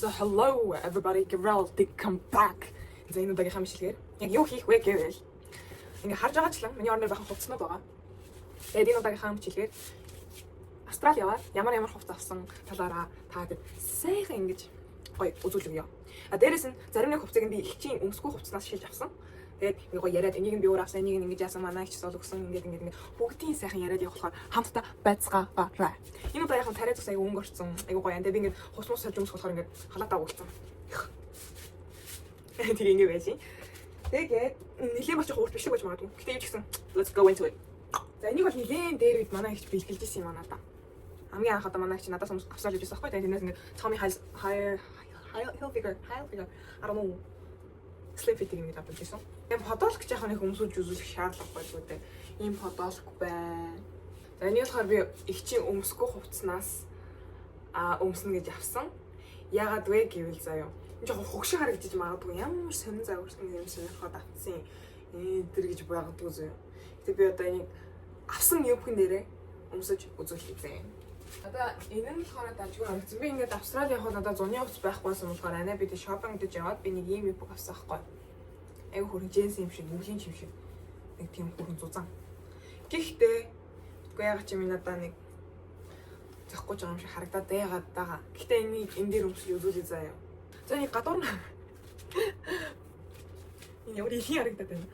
So hello everybody, Gabriel, come back. За энэ удаагийн хамшилгээр яг юу хийх вэ гэвэл ингээ харж байгаачлан миний орноор бахан хувцснууд байгаа. Тэгээд энэ удаагийн хамшилгээр Австрали яваад ямар хувц авсан талаараа таад сайхан ингэж гоё үзүүлэг ёо. Дээрээс нь зарим нэг хувцыг би ихчийн өмсгөө хувцснаас шилж авсан. Тэгээд ингээ гоё яриад энийг би өөр авсан, энийг ингэж яасан манай их цэцэл өгсөн ингээд бүгдийн сайхан яриад явах болохоор хамтдаа байцгаагаарай. Энэ удаагийнхан тариа зүс аяг өнгөрцөн. Айгу гоё. Тэгээд би ингээд хувцмус сольж өмсөх болохоор ингээд халаатаа уулцсан. Тэгээ ингэ байж. Тэгээд нэлээд болчих уурт биш л гэж магадгүй. Гэтэ юу ч гэсэн let's go into it. За энийг бол нэлээд дээр үед манай ихч бэлгэлж ирсэн юм аа надаа. Хамгийн анх одоо манай ихч надаас авсаар л байсан байхгүй. Тэгээд тэрнээс ингээд цаамын high figure I don't know slim fit гэдэг аваад байсан. Тэгээд подолк яхаа нэг өмсүүлж үзүүлэх шаардлагагүй шүү дээ. Ийм подолк байна. За энийг болохоор би ихчийн өмсгөө хувцснаас өмснө гэж авсан. Яагаад вэ гэвэл заяа жоохон хогшиг харагдаж магадгүй ямар сонин загварсан юм сонирхоод авсан тэр гэж байгаадаг зөө. Гэтэ би одоо энийг авсан юбхэн дээрээ өмсөж үзүүлэх зэ. Одоо энэ нь болохоор дажгүй харагдсан. Би ингээд Австрали явахад надад зуны хувц байхгүйсэн болохоор анаа би тэ шопинг гэж яваад би нэг ийм юбг авсан байхгүй. Айгу хөрөн джинс юм шиг, мөлийн юм шиг. Нэг тийм хөрөн зузаан. Гэхдээ үгүй яагаад чи минь надаа нэг захгүй ч юм шиг харагдаад байгаад байгаа. Гэхдээ энийг энэ дээр өмсөж үзүүлээ заяа. За нэг гадуур нь энэ ямар их харагдаад байна.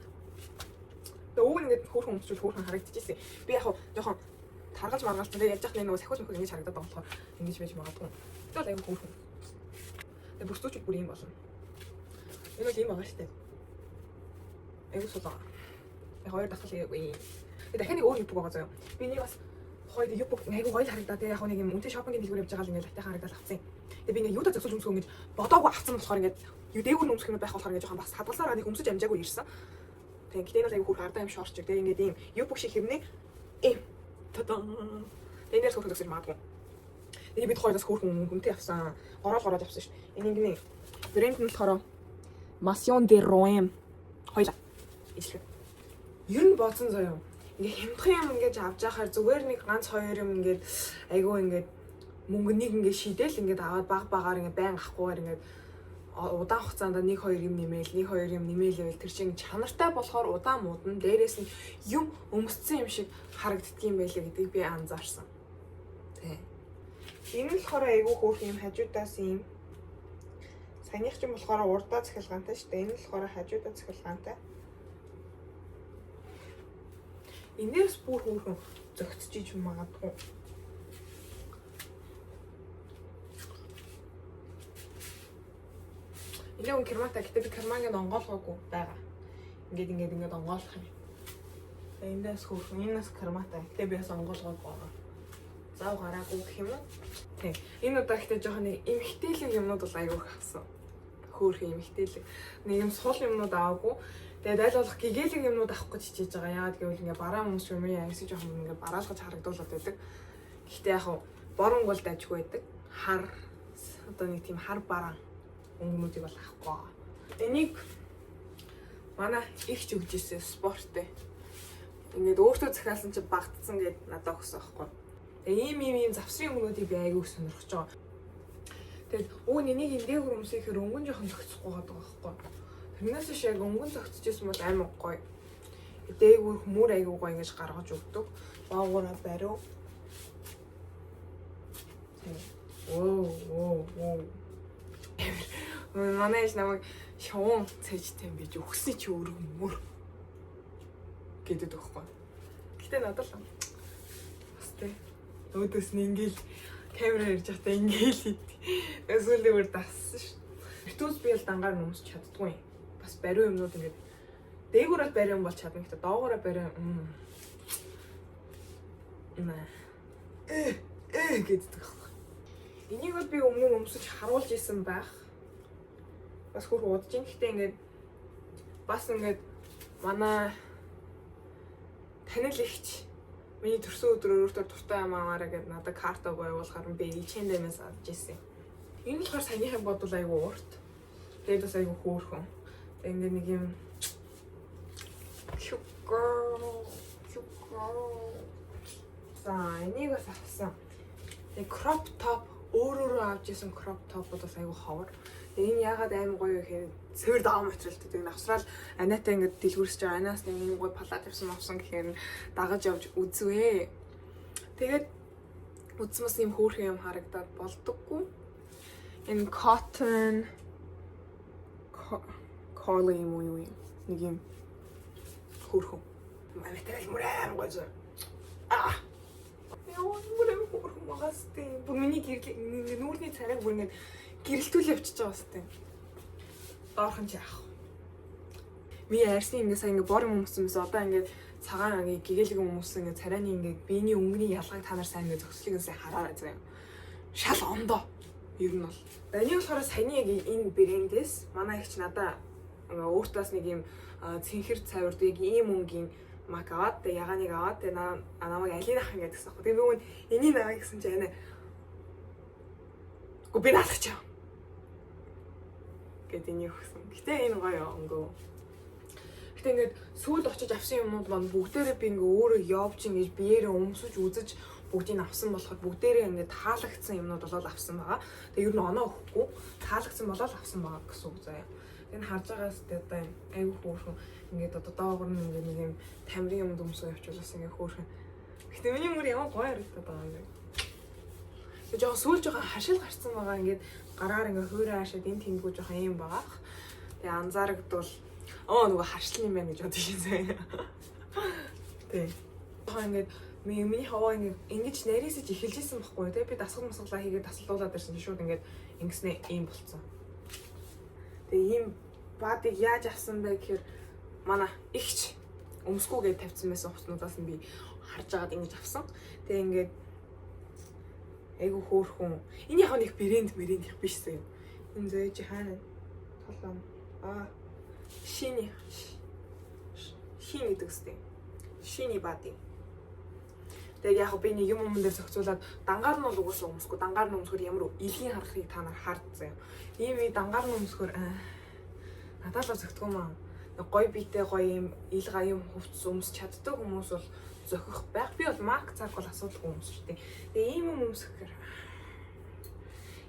Тэгээ уг ингээд хөөрхөн өмсчүүл хөөрхөн харагдчихжээ. Би яг жоохон таргалж маргаалсан. Тэгээ яаж яах нэг сахиус мөхөг ингэж харагдаад байгаа болохоор ингэж байж магадгүй. Тэгэл аюу хөөрхөн. Тэгээ бүрстүүч бүр юм болно. Энэ бол юм байгаа шүү дээ. Аюу сулаа. Яг хоёр дахал хийгээгүй. Тэгээ дахиад нэг өөр юбг байгаа заяа. Би нэг бас хоёр юбг аюу гоё харагдаад тэгээ яг нэг юм үнэтэй шопингийн дэлгүүр явж байгаа л ингээд латайхан харагдаад авсан. Тэгээ би ингээд юудаа зөксөж өмсгөө ингэж бодоогүй авсан болохоор ингээд юу дээгүүр өмсөх юм байх болохоор ингээд жоохон бас хадгалсаар нэг өмсөж амжаагүй ирсэн. Тэгээ гэтээ нэг хөрх ардаа юм шорч тэгээ ингээд ийм юбг шиг хэрнээ ийм тадаа. Тэгээ нэрс хөрх гэсэн магадгүй. Тэгээ бид хоёроос хөрхөн хүнтэй авсан. Гороод авсан шүү. Энийг нэг брэнд нь болохоор Maison de Rouen хоёлаа. Ижлэг. Ер нь бодсон заяа. Ингээ хямдхан юм ингэж авч яхаар зүгээр нэг ганц хоёр юм ингээд айгүй ингээд мөнгөнийг ингээд шидэл ингээд аваад багаар ингээд байн авахгүйгээр ингээд удаан хугацаанд нэг хоёр юм нэмээл байвал тэр чинь чанартай болохоор удаан муудан дээрээс нь юм өмссөн юм шиг харагддгийм байлээ гэдгийг би анзаарсан. Тэ. Энэ нь болохоор айгүй хөөх юм хажуудаас юм саяных ч юм болохоор урдаа цахилгаантай шүү дээ. Энэ нь болохоор хажуудаа цахилгаантай. Энээс бүр хөөрхөн зөгцөж магадгүй. Энийг кермата гэдэг би керманыг онгоолгоогүй байгаа. Ингээд онгоолгох юм. Эндээс хөөрхөн энэс кермата гэдэг би бас онгоолгоогүй байгаа. Зав гараагүй гэх юм уу? Тэг. Энэ удаа ихтэй жоохон нэг эмхтээлэг юмнууд бол аягүй авсан. Хөөрхөн эмхтээлэг. Нэг юм сул юмнууд аваагүй. Тэгээд аль болох гэгээлэг юмнууд авах гэж хичээж байгаа. Яагаад гэвэл ингээ бараа хүмүүс юм яа гэсэн жоохон ингээ бараалгаж харагдуулаад байдаг. Гэхдээ яг борон бол дайжгүй байдаг. Хар одоо нэг тийм хар бараа өнгөнүүдийг бол авахгүй. Энийг манай ихч өгч ирсэн спорттэй. Ингээд өөртөө захиалсан чи багтцсан гэд надад өгсөн байхгүй. Тэгээ ийм завсрын өнгөнүүдийг би аягүй сонирхож байгаа. Тэгээд энийг эндээгээр өмсөхээр өнгөн жоохон зөгцөхгүй байгаа байхгүй. Тэрнээс шиг яг өнгөн зөгцөжсэн бол амар гоё. Дээгүүр хүмүүр аягүй гоё ингэж гаргаж өгдөг. Баагаараа бариу. Оо. Манай ээж намайг шоун цэжтэй юм гэж өгсөн чи өргөмөр гэдэг өгөхгүй. Гэтэ надад л бас тэ өөдөөс нь ингээл камераар ирж байхдаа ингээл эсвэл дассан ш. Виртуоз би л дангаар нөмсч чаддгүй. Бас бариу юмнууд ингээд дээгүүрээ бариу юм бол чадна. Гэтэ доогоороо бариу гэдэг өгөхгүй. Энийг бол би өмнө өмсөж харуулж исэн байх. Бас хөр удаж ин гэхдээ ингээд бас ингээд манай танил ихч миний төрсөн өдрөөр өөртөө дуртай юм аваарай гэд надад карта боёолохоор би H&M-ээс авч ирсэн. Энэ болохоор саяхан бодвол айгүй урт. Тэгээд бас айгүй хөөрхөн. Ингээд нэг юм шоколад. За энийг бас авсан. Нэг crop top Өөрөө авч исэн crop top-уудаас айгүй ховор. Энэ ягаад аим гоё гэхээр цэвэр даун материалтай. Тэг австрал анаатаа ингээд дэлгүүрсэж байгаа. Анаас нэг юм гоё палат авсан гэхээр дагаж явж үзвээ. Тэгээд үзмэс юм хөөрхөн юм харагдаад болдоггүй. Энэ cotton collie юм уу юм. Нэг юм хөөрхөн. Материал мөрөм гоё. Яа, мөрөм хөөрхөн магастай. Бүр миний гэрэл нүүрний царайг бүр ингээд гэрэлтүүл явчихж байгаа бастай. Доорхон ч яах. Би ярьсан ингэ сая ингэ бор юм өмсөн байсан. Одоо ингэ цагаан ингэ гэгээлэг хүмүүс ингэ царайны ингэ биений өнгөний ялгааг та нар сайн ингэ зөкслийг сайн хараарай заяа. Шал ондоо. Ер нь бол. Энийг болохоор саяны яг энэ брэндээс манай ихч надаа өөртөөс нэг юм цэнхэр цавирд яг ийм өнгийн мак аваад ягааныг аваад намайг алийг ах ингэ гэсэн. Тэгээ би энийг аваа гэсэн чинь анаа. Би наалгач. Гэт энийг өгсөн. Гэтэ энэ гоё өнгөө. Гэтэ ингээд сүүл очиж авсан юмнууд маань бүгдээрээ би ингээ өөрөө явж ингэж биеэрээ өмсөж үзэж бүгдийг авсан болохоор бүгдээрээ ингээд таалагдсан юмнууд болол авсан байгаа. Тэгээ ер нь оноо өгөхгүй таалагдсан болол авсан байгаа гэсэн үг заяа. Энэ харж байгаас одоо айгүй хөөрхөн ингээд одоо доогор нь ингээд нэг юм тамирын юм өмсөө явуулсан ингээ хөөрхөн. Гэтэ миний мөр ямар гоё харагдаад байгаа юм. Тэгээ жоохон сүүл жоохон хашил гарцсан байгаа ингээд гараар ингээ хөөрэ хаашаад энэ тэнгүү жоохон юм байгаа. Тэгээ анзаарагдвал нөгөө харшлын юм байна гэж бодож шин. Тэг. Жоохон ингээд миний хаваа ингэж нарийсаж эхэлж исэн байхгүй тий. Би дасгал масгалаа хийгээд таслуулаад ирсэн чинь шууд ингээд ингэснэ ийм болцсон. Тэгээ ийм бадыг яаж авсан бэ гэхээр манай ихч өмсгүйгээд тавьсан байсан хувцснуудаас нь би харж агаад ингэж авсан. Тэгээ ингээд айгу хөөрхөн. Энэ яг нэг брэнд их биш зөө. Энэ зөөж хаана толон шини гэдэг үстэй. Шини бади. Тэгээ яг би нэг юм дээр зохицуулаад дангаар нь угсаа өмсгөө. Дангаар нь өмсгөр ямар илгийн харахыг та нар хард зөө. Ийм дангаар нь өмсгөр надад л зөгтгөө маа. Гой биетэй гоё юм ил гай юм хувцс өмс чаддаг хүмүүс бол зохих байх. Би бол мак цаг бол асуудалгүй өмс шүү дээ. Тэгээ ийм юм өмсөхээр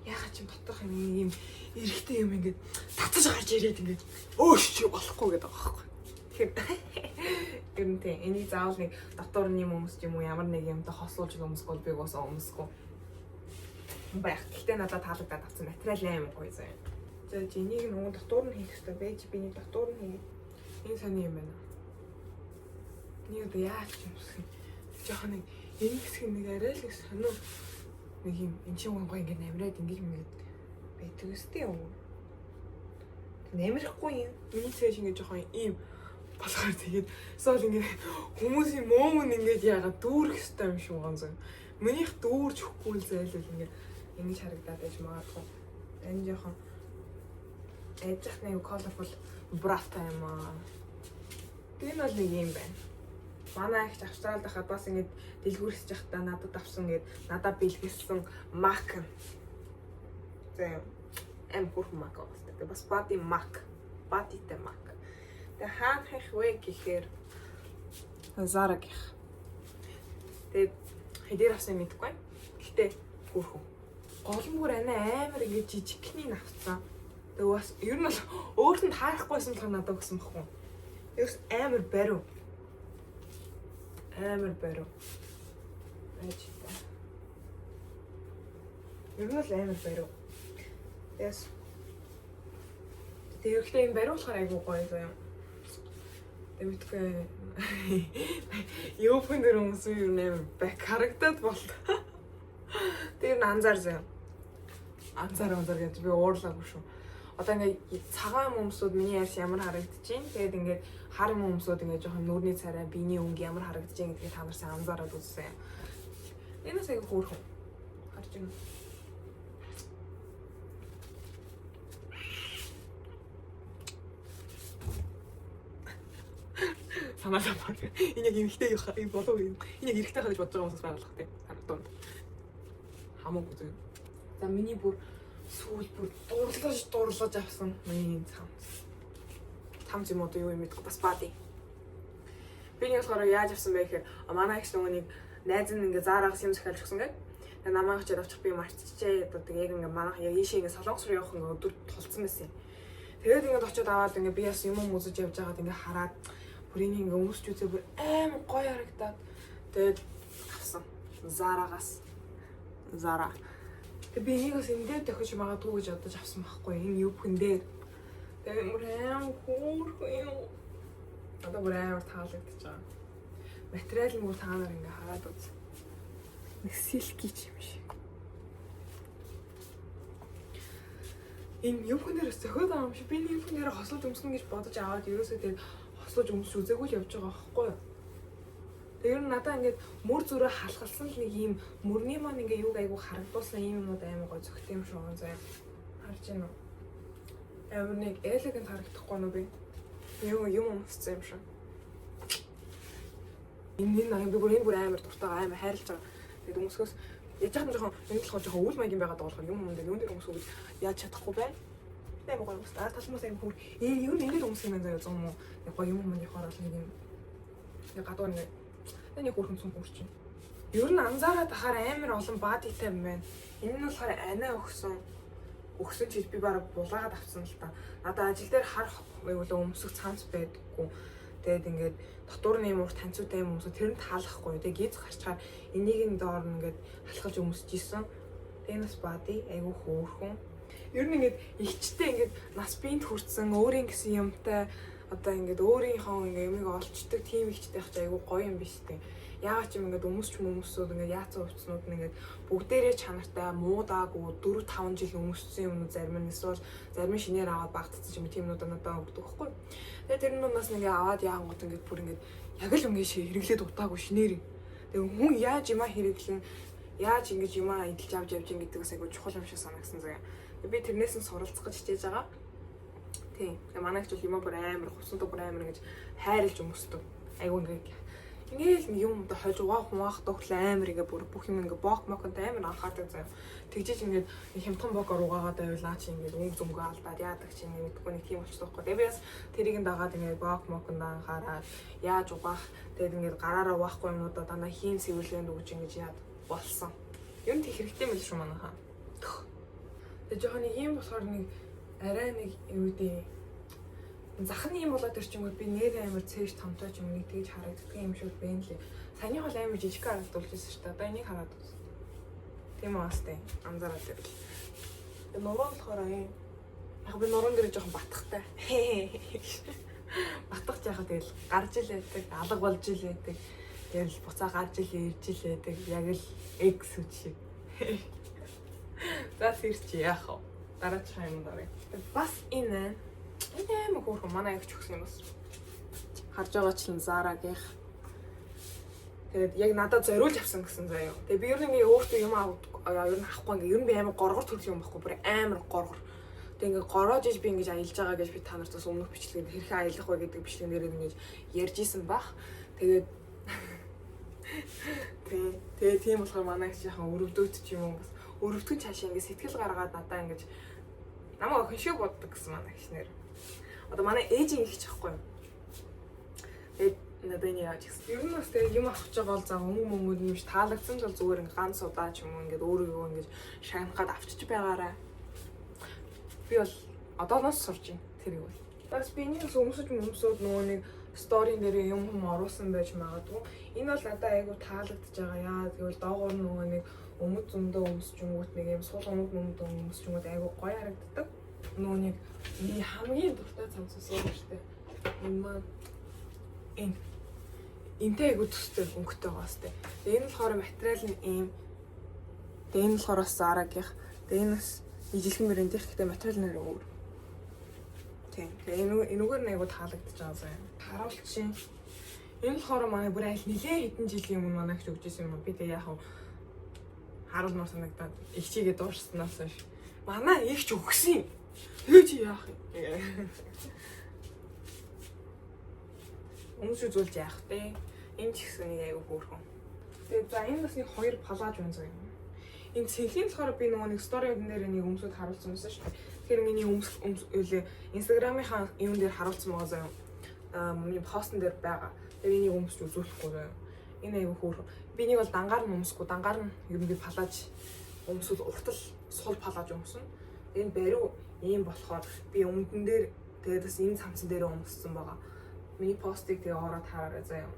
яагаад ч юм доторх юм эрэхтэй юм ингээд татаж гарч ирээд ингээд өөш чи болохгүй гэдэг байгаа байхгүй. Тэгэхээр ер нь тийм энийг заавал нэг дотор юм өмсч юм уу ямар нэг юмтай хослуулж өмсгөл би уусаа өмсгөө. Байх. Гэхдээ надад таалагдаад авсан материал аим гоё заяа. За энийг нөгөө дотор нь хийх хэрэгтэй байж биний дотор нь хий. Энэ сони юм байна. Нэг одоо яаж ч юмсах юм. Жохон нэг энэ хэсэг нэг арай л сонио нэг юм эн чинь гоё ингээд намраад ингээд байдаг үстэй юм. Намрахгүй юм. Миний цээж ингээд жохон ийм болохоор тэгээд эсвэл ингээд хүмүүсийн момон ингээд яагаад дүүрэх хэвээр юм шиг байгаа юм. Минийх дүүрч хөхгүй л зайлвал ингээд ингэж харагдаад байж магадгүй. Энэ жохон эцэг нэг colorful брата юм аа. Энэ бол нэг юм байна. Манай ихч Австралид хахад бас ингэж дэлгүүрсэж явахдаа надад авсан гээд надад бэлгэлсэн мак. Зэ эмпур мак бастай. Бас бати мак. Батитэй мак. Тэгээ хаах их вэ гэхээр Zara гэх. Тэгээд хэдээр авсан мэдэхгүй. Гэтэ хөөрхөн. Гол мөр амар ингэ жижигхний авцсан. Тэгээ бас ер нь бол өөрт нь таарахгүйсэн болохоор надад өгсөн баггүй. Ерөөс амар бариу. Амар бариу. Ажита. Ер нь бол амар бариу. Яс. Тэгээ ихтэй юм бариулахаар айгуу гоё заяа.Эмтгүй Европын дээр хүмүүс юу нээр бак харагдаад болт. Тэр анзаар заяа. Анзаар гэж би уурлаагүй шүү. Одоо ингээ цагаан өмсүүд миний арьс ямар харагдчихээн. Тэгээд ингээд хар өмсүүд ингээ жоохон нүрний царай, биений өнгө ямар харагдчихээн гэдгийг та нар сайн анзаараад үзсэн. Энэс аяг хөөрхөн. Харж байна. Санаа баг. Энэ яг эмхтэй юм болов уу? Энэ яг эрэхтэй хадаж бодож байгаа хүмүүс байгалах тийм. Хардууд. Хамаагүй зү. За миний бүр сүүл бүр дуурлаж авсан миний цамц юм одоо юу юм бэ? Бас бади. Би нэг болохоор яаж авсан бэ гэхээр манай их нөгөөний найз нь ингээ Zara-гаас юм захиалж өгсөн гэдэг. намайг ч авчих би марцчихээ. Одоо яг ингээ манайх яг ийшээ ингээ солонгос руу явах ингээ өдөр тулцсан байсан юм. Тэгээд ингээд очиод аваад ингээ би бас юм үзэж явж байгаад ингээ хараад бүрийн ингээ өмсч үзээ бүр амар гоё харагдаад тэгээд авсан. Зарагаас. Зара. Тэгээд би энийг бас эндээ тохиж магадгүй гэж бодож авсан байхгүй. Энэ юу бүхэн дээр. Тэгээд бүр амар хөөрхөн юм. Одоо бүр амар таалагдчихж байгаа. Материал нь бүр таанаар ингээ хараад үз. Нэг силки ч юм шиг. Энэ юм хүнээр зөхөд байгаа юм шиг. Би нэг хүнээр хослож өмснө гэж бодож аваад ерөөсөө тэгээд хослож өмсч үзээгүй л явж байгаа байхгүй юу? Тэр нь надаа ингээд мөр зүрээ халахалсан л нэг юм мөрний маань ингээ юуг айгу харагдуулсан юм юмуд аймаг гой зөхт юм шүү заяа. Харж байна уу? Амар нэг элегэнт харагдахгүй нөө би. Юм өмссөн юм шиг. Энэ би бүр амар дуртай амар хайрлаж байгаа. Тэгээд өмсгөөс яж хам жоохон энэ болохоор жоохон үйл маягийн байгаад байгаа болохоор юм юм дээр өндөр өмсгөө гэж яаж чадахгүй байна. Тийм гоё өмс. Талмаас амар бүр юу нэг ингэж өмсөх юм заяа 100 муу. Яг гоё юм юм яхаар бол нэг юм. Яг гадуур нэг нэг хөрхөн цүнх үрч юм. Ер нь анзаараад ахаар амар олон бадитай юм байна. Энэ нь болохоор анаа өгсөн чил би бараг булаагаад авсан л та. Надаа ажил дээр харах байвал өмсөх цаанц байдаггүй. Тэгээд ингээд дотоорны юм уу танцуутай юм өмсөв тэр нь таалахгүй. Тэгээд гиз гарчаар энийг нь доор нь ингээд халахж өмсөж исэн. Тэгээд бас бади айгу хөөрхөн. Ер нь ингээд ихчтэй ингээд нас бинт хүрсэн өөрийн гэсэн юмтай одоо ингээд өөрийнхөө ингээд юмыг олчдаг тийм ихчтэй хаж айгу гоё юм биш үү? Яагаад ч юм ингээд өмсөд ингээд яацсан хувцснууд нь ингээд бүгдээрээ чанартай муудаагүй 4-5 жил өмссөн юм уу зарим нь эсвэл зарим нь шинээр аваад багтцсан юм тийм юмудаа надад өгдөг байхгүй. Тэгээд тэр нүнээс нэгээ аваад яангууд ингээд бүр ингээд яг л ингээд хэрэглээд утаагүй шинээр. Тэгээд хүн яаж юма хэрэглэн яаж ингэж юма эдэлж авч явж ин гэдэг бас айгу чухал юм шиг санагдсан заяа. Би тэрнээс нь суралцах гэж хичээж байгаа. Тийм. Тэгээд манайч бол юма бүр амар хувцсандаа бүр амар ингэж хайрлж өмсдөг. Айгу ингээд юм одоо хойж угаах дохлоо амар ингээ бүр бүх юм ингээ бок моконт амар анхаардаг заяа. Тэгжиж ингээд хямдхан бокоор угаагаад байвал чи ингээд өнгө зөнгөө алдаад яадаг чи мэдгүй нэг тийм болчихдог байхгүй. Тэгээ би бас тэрийг нь дагаад ингээд бок моконд анхаараад яаж угаах тэгээд ингээд гараараа угаахгүй юмудаа дандаа хийн сэвэрлэнд өгч ингэж яад болсон. Юм тийм хэрэгтэй мэл шүү манайхаа. Тэгээ жоохон ийм болохоор нэг арай нэг юу дээ захны юм болоод ирчингүүд би нэр амар цээж томтойч юм нэг тэгж харагддаг юм шиг байна лээ. Саяны хол амар жижиг харагдуулж байсан шүү дээ. Одоо энийг хараад үз. Тийм уустай анзаараад байвал. Тэгээ нуруу болохоор яг би нуруунд дээр жоохон батхтай. Батгах яхаа тэгэл гарч ил байдаг, алга болж ил байдаг. Тэгэл буцаа гарч ил ирж ил байдаг. Яг л X үт шиг. За сэрч яах вэ? Дараачих юм даа. Бас энэ амар хөөрхөн манай ягч өгсөн юм бас. Харж байгаачлан Zara-гийнх. Тэгээд яг надад зориулж авсан гэсэн заяа. Тэгээд би ер нь өөртөө юм ер нь авахгүй ингээ ер нь би амар горгор төрөл юм байхгүй бүр амар горгор. Тэгээд ингээ гороож иж би ингээ аялж байгаа гэж би та нарт бас өмнөх бичлэгэнд хэрхэн аялах вэ гэдэг бичлэгнээр ингээ ярьж исэн бах. Тэгээд тийм болохоор манай ягч яхан өрөвдөөд ч юм уу бас өрөвдгөн цаашаа ингээ сэтгэл гаргаад надаа ингээ намайг охин шиг боддог гэсэн манай ягч нэр. Одоо манай ээжийн их чихгүй юм. Тэгээд надад энэ яаж гэсэн. Ер нь бас тэгээ юм авах гэж байгаа бол за мөнгөд нь биш таалагдсан ч бол зүгээр ингээ ганц удаа ч юм уу ингээд өөрийгөө ингээд шагнахад авчиж байгаарай. Би бол одооноос сурч байна тэрийг бол. Бас би энийг өмсөж нөгөө нэг сторийн дээр юм оруулсан байж магадгүй. Энэ бол надад айгу таалагдж байгаа. Яа тэгвэл доогоор нөгөө нэг өмд зөндөө өмсч юмгут нэг юм сул өмд өмсч юмгут айгу гоё харагддаг. Нөгөө нэг хамгийн дуртай цамцсан шүү дээ. Энэ маань энтэй айгу төстэй өнгөтэй байгаа сте. Тэгээ энэ болохоор материал нь ийм. Тэгээ энэ болохоор бас Zara-гийнх. Тэгээ энэ бас ижилхэн брэндийнх гэхдээ материал нь өөр. Тийм. Тэгээ энэгээр нь айгу таалагдж байгаа заа. Харуулчихин. Энэ болохоор манай бүр айл нилээ хэдэн жилийн өмнө манайх ч өгч ирсэн юм. Би тэгээ яах вэ? Харуулмаар санагдаад их чигээ дуурснаас ш. Манай ихч өгсөн. Тэгээ чи яах юм? Өмнөж үзүүлж яах вэ? Энэ ч гэсэн нэг аягүй хөөрхөн. Тэгээ за энэ бас нэг хоёр палаж байна заа юм. Энэ цэлийн болохоор би нөгөө нэг сторийн дээр нэг өмсөд харуулсан байсан шүү дээ. Тэгэхээр миний үлээ Instagram-ийн юун дээр харуулсан байгаа заа юм. Миний постн дээр байгаа. Тэгээ энийг өмсөж үзүүлэхгүй заа. Энэ аягүй хөөрхөн. Би нэг бол дангаар нь өмсөхгүй, дангаар нь ер нь би палаж өмсөл уртал сул палаж өмснө. Энэ бариу ийм болохоор би өмдөн дээр тэгээд бас энэ цамцан дээр өмссөн байгаа. Миний постыг тэгээ ороод хараарай заяа.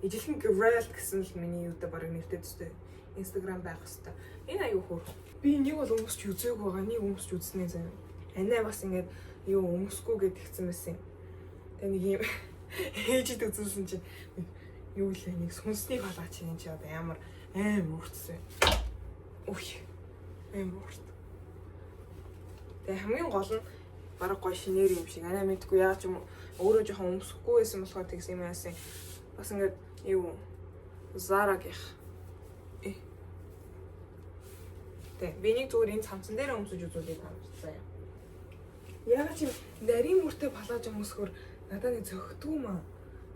Ижилхэн Grail гэсэн л миний юутай барыг нэртэй төстэй. Instagram байх хэвээр. Энэ аюу хөөрхөн. Би нэг бол өмсч үзээгүй байгаа, нэг өмсч үзснээ заяа. Анаа бас ингээд юу өмсөхгүй гэд тэгсэн байсан юм. Тэгээ нэг юм ээжид үзүүлсэн чинь юу лээ нэг сүнсний палаач юм чи одоо ямар уртсан. Үгүй. Урт. Тэгээ хамгийн гол нь бараг гой шинээр юм шиг. Анаа мэдгүй яа ч юм өөрөө жоохон өмсөхгүй байсан болохоор тэгсэн юм яасан. Бас ингээд юу Zara-гийнх. Тэг. Би нэг зүгээр энэ цамцан дээр өмсөж үзүүлээд таамагцсан юм. Яг чи нарийн мөртэй палаж өмсөхөр надад нэг зөгтгөө маа.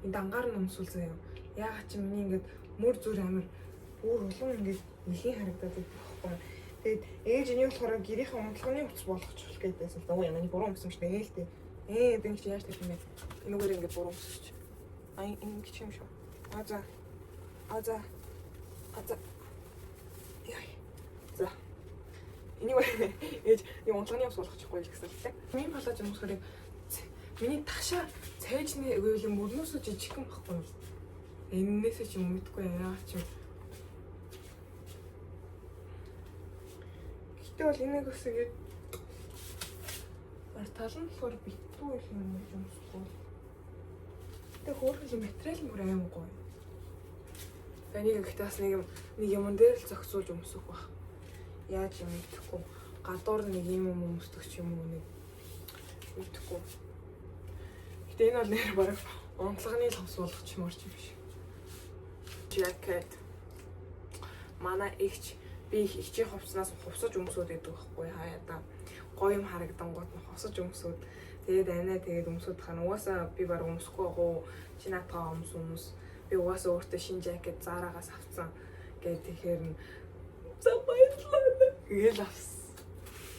Энэ дангаар нь өмсүүлсэн юм. Яг чи миний ингээд мөр зүр амир бүр улам ингээд нэлийн харагдаад байхгүй. Тэгээд ээж энийг болохоор гэрийнхээ унтлагын утас болгочих гэдээсэн л да. Өө яа миний буруу өмсөн шүү дээ ээлтэй. Энд чи яаж тэгэх юм бэ? Энэгээр ингээд буруу өмсөж. Ай энэ чи юм шүү. Аза. Яй. За. Энийг ээж юм унтлагын утас болгочихгүй л гэсэн л тэ. Миний палаж өмсөхөр миний ташаа цайжны үйл мөрнөөсөө жижигхэн байхгүй юм. Эннээсээ ч юм мэдгүй яа ч юм. Гэтэ бол энийг өсөж тал нь болохоор битүү их юм юмсгүй. Тэг хөөрхөн материал мөр аим гоё. Энийг ихтэй бас нэг юм дээр л зохицуулж өмсөх баг. Яаж юм мэдэхгүй. Гадуур нэг юм өмсдөг ч юм уу нэг мэдэхгүй. Гэтэ энэ бол нэр бараг унтлагын лавс болгочихмор ч юм биш. Жакет. Манай ихч би ихчийн хувцснаас хувцаж өмсөд байдаг байхгүй хаяа да. Гоё юм харагдангууд нь хосож өмсөд. Тэгээд анаа тэгээд өмсөд хана угаасаа би баг өмсөхгүй гоо чи натаа өмс. Би угаасаа өөртөө шинэ жакет Zara-гаас авсан. Тэгээд тэгэхээр нь за баярлалаа. Гээл авсан.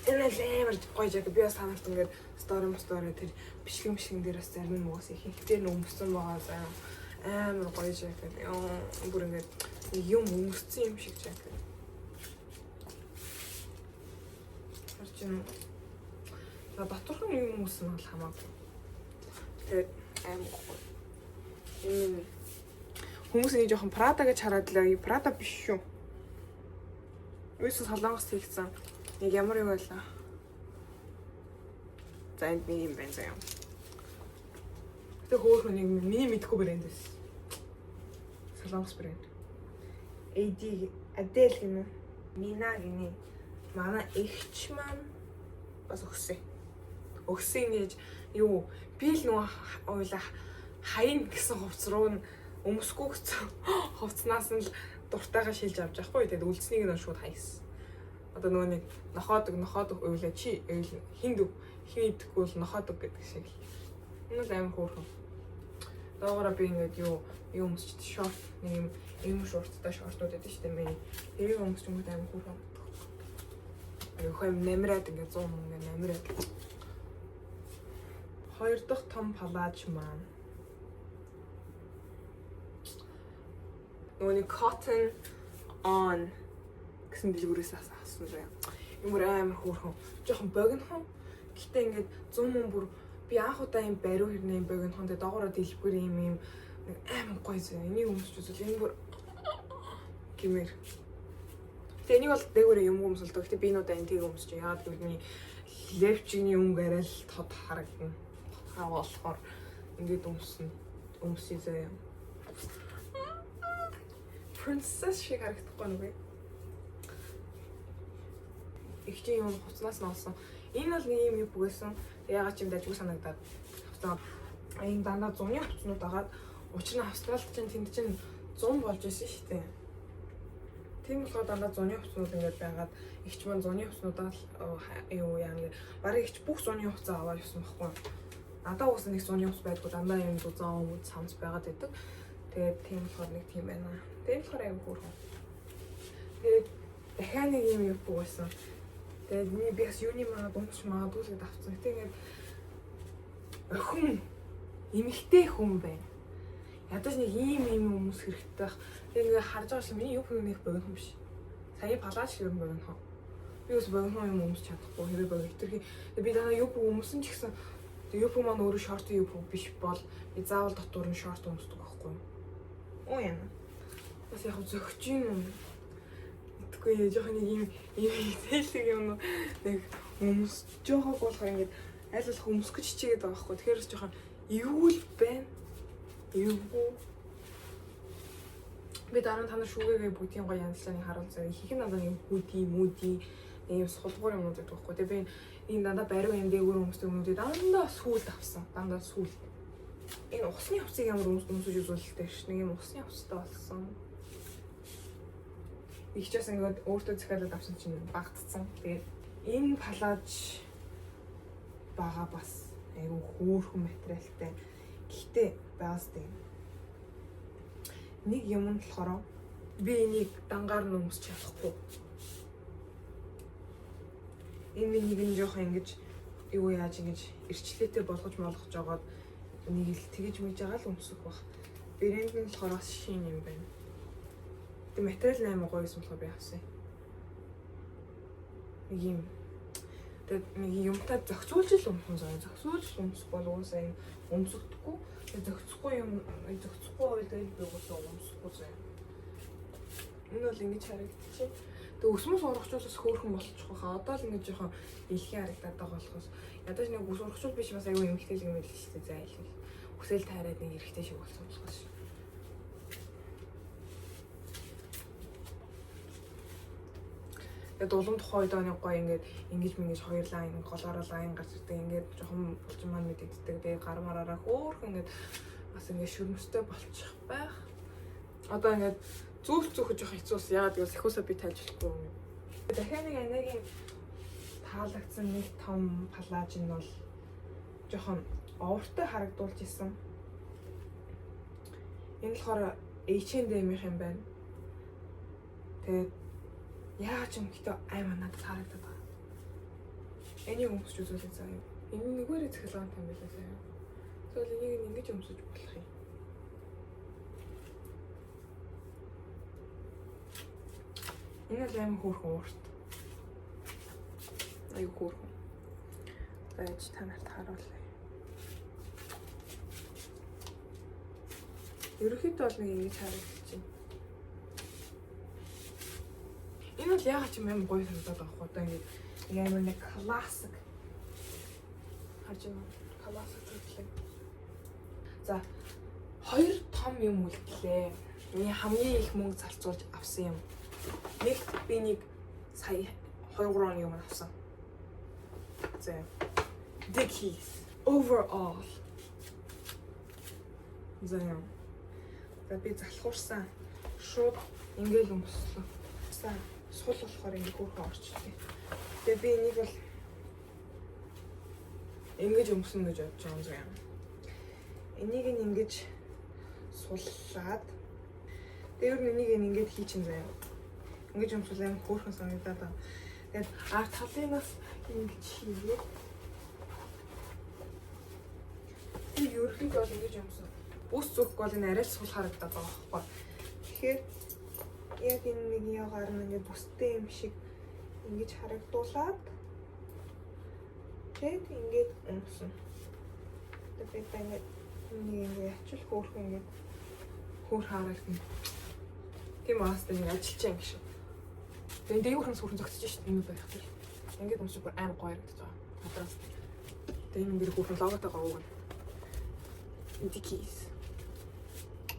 Энэ лэмэр гоё жакет би бас танарт ингээд story тэр бичлэг дээр бас зарим нь угаасаа ихэнхдээ нь өмссөн байгаа заа. Амар гоё жакет. Бүр ингээд юм өмссөн юм шиг жакет. На доторх нь юм өмсөн бол хамаагүй. Тэгээд амар гоё. Хүмүүс нэг жоохон Prada гэж хараад л Prada биш шүү. Юусэн солонгос хийгдсэн. Нэг ямар юм байлаа. За энд би юм байна заяа. Тэг хөөхөн нэг миний мэдхгүй брэнд байсан. Солонгос брэнд. Adele гэнэ. Nina гэнэ. Манай ихч маань бас өгсөн гэж юу би л нөгөө ойлаа хаян гэсэн хувцс руу өмсөхгүй гэсэн хувцснаас нь л дуртайгаа шилж авч явахгүй. Тэгээд үлдснийг нь шууд хайсан. Одоо нөгөө нэг нохоодог ойлаа чи хинд хийдэггүй л нохоодог гэдэг шиг л. Энэ л амар хөөрхөн. Доогоороо би ингээд юу өмсч шорт нэг юм шорттай шортууд байдаг шүү дээ. Миний тэрийг өмсч юм амар хөөрхөн. Хойм нэмрээд ингээд 100 ингээд нэмрээд. Хоёр дахь том палаж маань. Нөгөө cotton on гэсэн дэлгүүрээс авсан заяа. Юм амар хөөрхөн. Жохон богинохон. Гэтэ ингээд 100 мөн бүр би анх удаа юм бариу хэрнээ богинохон тэ доогоороо дэлбэр юм амар гоё заяа. Энийг өмсч үзвэл энэ бүр гэмээр. Тэ энийг бол дээгүүрээ юм өмсөлдөг. Гэтэ би энэ удаа энэ тийг өмсч яагаад гэвэл миний левчгийн өнгө арай л тод харагдана. Болохоор ингээд өмсөе заяа. Princess шиг харагдахгүй нүгэ. Ихтэй юм хуцнаас нь олсон. Энэ бол нэг юм бүгээсэн. Яагаад ч юм дажгүй санагдаад авсан. Энэ дандаа 100-ны хуцнууд агаад учир нь Австралид чинь тэнд чинь 100 болж исэн шүү дээ. Тийм болохоор дандаа 100-ны хуцнууд ингээд байгаад ихч маань 100-ны хуцнуудаа юу яа нэг барыг ихч бүх 100-ны хуцаа аваад явсан байхгүй. Надаа уус нэг 100-ны хуц байдгүй дандаа юм 100 цамц байгаад байдаг. Тэгээд тийм болохоор нэг тийм байна. Тэгээд болохоор аяг хөөрхөн. Тэгээд дахиад нэг юм бүгээсэн. Тэгээд би бас юуны манад өмч магадгүй л авсан. Гэтэ ингээд охин эмэгтэй хүн байна. Ядаж нэг ийм хүмүүс хэрэгтэй байх. Тэгээ ингээ харж байгаа чинь миний юу нэг богино юм биш. Сая палаж юм богино. Би бас богино юм өмсч чадахгүй хэрэг богино. Тэр би даа юу өмсөн ч гэсэн юу маань өөрөө шорт юу биш бол би заавал дотор нь шорт өмсдөг байхгүй юу? Оо яа. Бас яг зөгч юм. Тэгэхгүй жоохон нэг ийм хэлэг юм нэг өмсөж жоохог болохоор ингээд аль болох өмсөх гэж хичээгээд байгаа байхгүй. Тэгэхээр жоохон эвгүй байна. Эвгүй. Би дараа нь та нар шүүгээгээ бүгдийн гоё янзлааны харуулцаа их надад юм хүүди мүди ийм сулбуур юмнууд гэдэг байхгүй. Тэгээ би энэ дандаа бариу юм дээгүүр өмсдөг юмнуудыг дандаа сүүлд авсан. Дандаа сүүл. Энэ усны хувцсыг ямар өмсөж үзүүлэлтэй ш. Нэг юм усны хувцтай болсон. Ихчээс ингээд өөртөө захиалаад авсан чинь багтцсан. Тэгээд энэ палаж бага бас айгүй хөөрхөн материалтай. Гэхдээ байгаастай. Нэг юм нь болохоор би энийг дангаар нь өмсч чадахгүй. Энэ нэг нь жоохон ингэж юу яаж ингэж эрчлээтэй болгож жагаад нэг л тэгэж мэж байгаа л өмсөх баг. Брэнд нь болохоор бас шин юм байна. Тэг материал амар гоё юм болохоор би авсан. Нэг юм. Тэг нэг юмтай зохицуулж л өмсөн заа. Зохицуулж өмсөх бол уусаа юм өмсөхдөггүй. Зохицохгүй юм зохицохгүй байлаа би уусаа өмсөхгүй заа. Энэ бол ингэж харагдчих. Тэг өсмөс урагчуулаас хөөрхөн болчих واخа. Одоо л ингэж жоохон илхий харагдаад байгаа болохоос ядаж нэг ус урагчуул биш бас аюу эмхтэй л юм байл шүү дээ. За илхий. Хүсэл тайраад нэг эрэхтэй шиг болсон болохоос. Дулам тухай үед нэг гоё ингэж мингэж хоёрлаа ингэ голоороо лайн гарч ирдэг ингээд жоохон булчин маань мэдэгддэг. Тэгээ гар мараараа хөөрхөн ингээд бас ингэ шөрмөстэй болчих байх. Одоо ингээд зүүх зөөхөж явах хэцүүс яагаад гэвэл сахиусаа би тайлж болохгүй юм. Дахиад нэг анагийн таалагдсан нэг том палаж нь бол жоохон овртой харагдуулж исэн. Энэ болохоор H&M-ийнх юм байна. Тэгээд яаж юм гэдэг аймаа надад харагдаад байгаа. Энийг өмсөж үзүүлээ заа юу. Энэ нэгээрээ цахилгаан юм байлаа заа юу. Тэгвэл энийг ингэж өмсөж болох юм. Энэ л аим хөөрхөн уурт. Аюу хөөрхөн. Байж та нарт харуулъя. Ерөнхийдөө бол нэг ингэж харагдаж байна. Энэ бол яагаад ч юм амар гоё санагдаад байгаа хөө. Одоо ингэ амар нэг классик. Харж байна. Классик зүйлээ. За хоёр том юм үлдлээ. Миний хамгийн их мөнгө зарцуулж авсан юм. Нэг би нэг сая 2-3 оны өмнө авсан. За Dickies overall. За би залхуурсан. Шууд ингээл өмслөө. За сул болохоор ингээ хөөрхөн орчлээ. Тэгээ би энийг бол ингэж өмснө гэж бодож байгаа юм. Энийг ингэж суллаад дээр нь энийг ингэж хийчин заяа. Ингэж өмсвөл аим хөөрхөн санагдаад байна. Тэгээд талынаас ингэж хийгээд би ерөнхийдөө бол ингэж өмсөн. Ус зүгх бол энэ арай л сул харагдаад байгаа байхгүй. Тэгэхээр яг энэ нэг ягаар нь ингэ бүстэй юм шиг ингэж харагдуулаад тэгээд ингэж өмсөн. Тэгээд ингэ ингэ ачаал хөөрхөн ингэ хөөр харагдана. Тийм аастай нэг ажилч юм гэж. Тэгээд дээгүүрхэн сүрэн зогсож шít юм байх тийм. Ингээд өмсөж бүр аим гоё харагдаж байгаа. Хадраас. Тэгээд энэ дэр хөөрхөн логотой гоо. Dickies.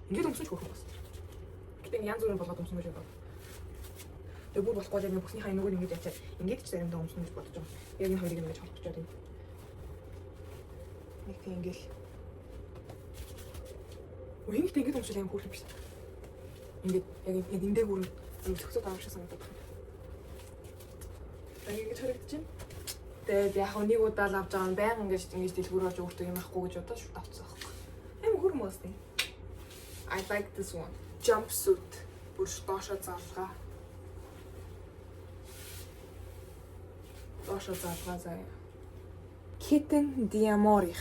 Ингээд өмсөж хөөрхөн бас. Гэтэ янз бүрийн болгоод өмсөн гэж байна. Тэгээд бүр болохгүй яг бүхний хай нөгөө ингэж ячаад ингээд ч заримдаа өмсөн гэж бодож байгаа. Яг энэ хоёрыг ингэж холбогчоод юм. Нэг тийм ингээл. Үеийнх ингээд өмсөж аим хөөрхөн биш. Ингээд яг энэ дээр бүр зөвхөн авах шиг санагдаад байна. Ингэж харагдаж байна. Тэгээд яг нэг удаа л авч байгаа нь байнга ингэж дэлгүүр болж өөртөө юм ахгүй гэж удаа шууд авцсан байхгүй. Аим хөрм басна. I like this one. Jumpsuit. Бүр доошо залгаа. Доошо залгаа заяа. Kitten Diamorich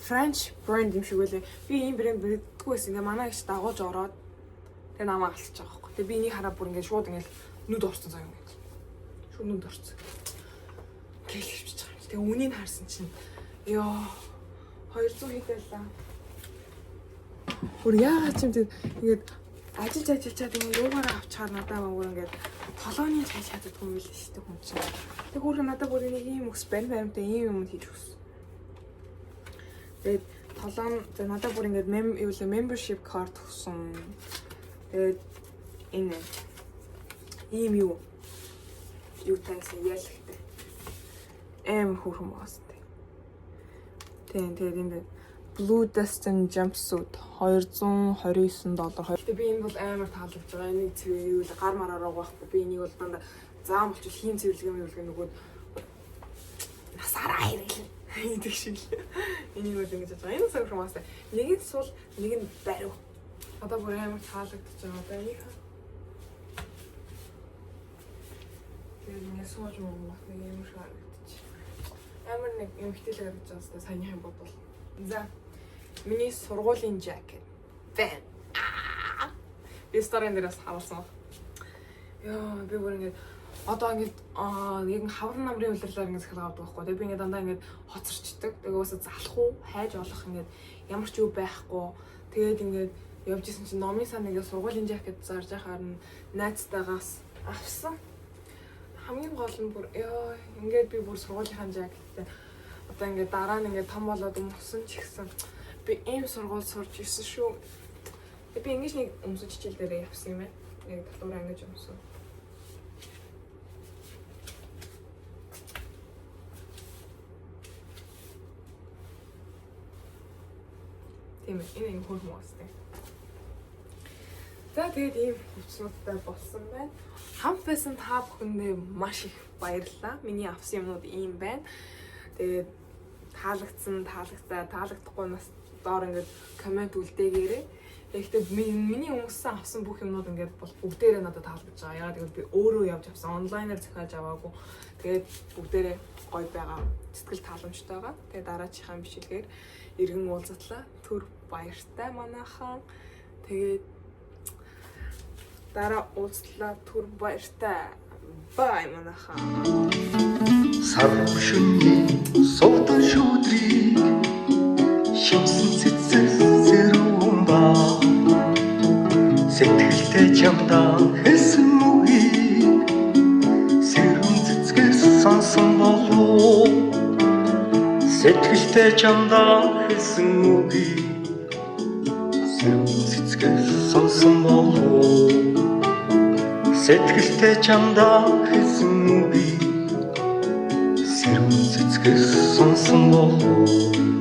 French brand юм шиг үлээ. Би ийм брэнд мэддэггүй байсан. Ингээ манай их дагуулж ороод тэгээ намайг алсаж байгаа байхгүй. Тэгээ би энийг хараад бүр ингээ шууд ингээ нүд орсон заяа юм. Шууд нүд орсон. Гэлж байгаа. Тэгээ үнийг харсан чинь ёо 200 хэдэлээ. Бүр яагаад ч юм тийм ингээд ажиллаад ингээ юугаараа авчаар надаа бүр ингээд толооны цай чаддгүй юм л шүү дээ хүн чинь. Тэг бүр надад бүр нэг ийм өс баримттай ийм юм хийж өгсөн. Тэгээд толон надад бүр ингээд membership card өгсөн. Тэгээд энэ ийм юу тайсан ялхтай. Хөрхөн бастай. Тэгээд энэ Blue Dustin jumpsuit $229. Тэгээд би энэ бол амар таалагдж байгаа. Энийг цэвэр гар мараараа байхгүй. Би энийг бол дандаа заам болчих хийм цэвэрлэгээ нөгөө насаараа ирэл. Идэх шиг л. Энийг бол ингэж байгаа. Энэ сая хүмүүстэй. Нэг нь сул, нэг нь барив. Одоо бүр амар таалагдж байгаа. Одоо энийг тэгээд сууж мөн нэг юм шиг харагдчих. Амар нэг юм хитэлэг гэж байгаа хэвээр саяхан бодвол. За. Миний сургуулийн жакет. Бэн. Би сторийн дээрээс харуулсан. Яа, би бүр ингэж одоо ингэж яг хавар намрын үлрэлээр ингэж захиргаа авдаг байхгүй. Тэгээ би ингэ дандаа ингэж хоцорчдаг. Тэгээ уусаа залах уу, хайж олох ингэ ямар ч юу байхгүй. Тэгээд ингэ явж исэн чинь номын сан ингэ сургуулийн жакет зарж яхаар нь найзтайгаас авсан. Хамгийн гол нь бүр ёо ингээд би бүр сургуулийнхаа жакеттай одоо ингээд дараа нь ингээд том болоод өмсөн ч гэсэн би ийм сургууль сурж ирсэн шүү. Би ингэж нэг өмсөж хичээл дээрээ явсан юм байна. Яг татвараа ингэж өмсөн. Тийм энэ юм хөл моостэй. За тэгээд ийм хүчнүүдтэй болсон байна. Хамт байсан та бүхэндээ маш их баярлалаа. Миний авсан юмнууд ийм байна. Тэгээд таалагдсан, таалагдахгүй нас доор ингээд комент үлдээгээрэй. Тэгэхдээ миний өмссөн авсан бүх юмнууд ингээд бол бүгдээрээ надад таалагдж байгаа. Яагаад гэвэл би өөрөө явж авсан, онлайнаар захиалж аваагүй. Тэгээд бүгдээрээ гоё байгаа. Сэтгэл тааламжтай байгаа. Тэгээд дараачихаа бичлэгээр иргэн уулзатлаа. Түр баяртай манайхан. Тэгээд дараа уулзлаа түр баяртай. Бай манайхан. Сарвшүний суудан шүүдрийг шимсэн цэцэр зэрүүн ба сэтгэлтэй чамдаа хэлсэн үгийг сэрүүн цэцгээс сонсон болов сэтгэлтэй чамдаа хэлсэн үгийг сэрүүн цэцгээс сонсон болов сэтгэлтэй чамдаа хэлсэн үгийг сэрүүн цэцгээс сонсон болов